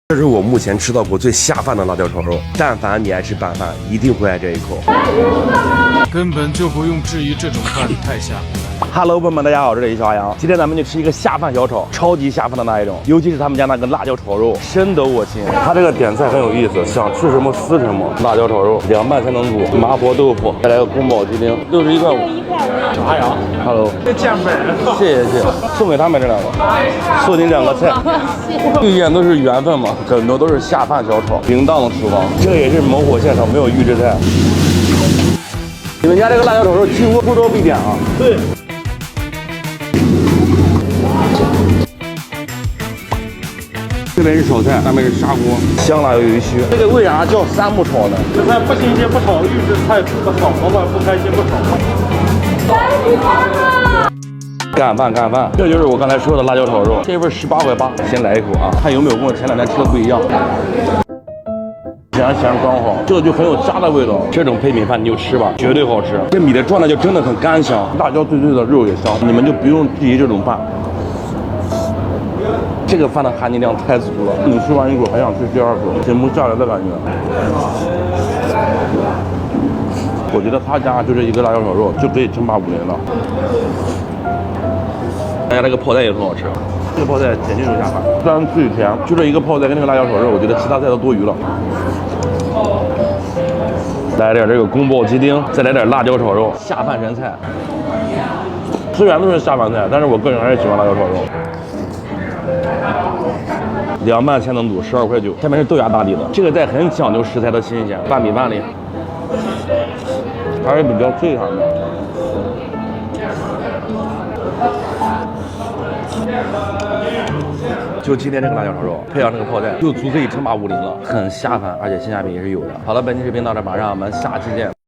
这是我目前吃到过最下饭的辣椒炒肉，但凡你爱吃拌饭，一定会爱这一口。根本就不用质疑，这种饭太下。Hello， 朋友们，大家好，这里是小杨。今天咱们就吃一个下饭小炒，超级下饭的那一种，尤其是他们家那个辣椒炒肉，深得我心。他这个点菜很有意思，想吃什么撕什么。辣椒炒肉2拌才能煮，麻婆豆腐，再来个宫保鸡丁，61块5。啥呀 ？Hello， 这降本，谢谢，送给他们这两个，送你2个菜。一眼都是缘分嘛，很多都是下饭小炒，淫荡的厨房。这个也是猛火现场，没有预制菜。你们家这个辣椒炒肉几乎不着必点啊？对。这边是炒菜，那边是砂锅，香辣又有虚。这个为啥叫3木炒呢？这菜不新鲜不炒，预制菜不炒，老板不开心不炒。干饭，这就是我刚才说的辣椒炒肉，这份18块8，先来一口啊，看有没有跟我前2天吃的不一样。咸刚好，这个就很有家的味道。这种配米饭你就吃吧，绝对好吃。这米的状态就真的很干香，辣椒脆脆的，肉也香，你们就不用质疑这种饭。这个饭的含金量太足了，你吃完一口还想吃第2口，停不下来的感觉。我觉得他家就这一个辣椒炒肉就可以称霸武林了。大家这个泡菜也很好吃，这个泡菜甜劲又下饭，酸脆甜，就这一个泡菜跟那个辣椒炒肉，我觉得其他菜都多余了。来点这个宫保鸡丁，再来点辣椒炒肉，下饭神菜。虽然都是下饭菜，但是我个人还是喜欢辣椒炒肉。2拌才能煮，12块9。下面是豆芽打底的，这个菜很讲究食材的新鲜，拌米饭里还是比较脆弹的。就今天这个辣椒炒肉，配上这个泡菜，就足可以称霸武林了，很下饭，而且性价比也是有的。好了，本期视频到这，马上我们下期见。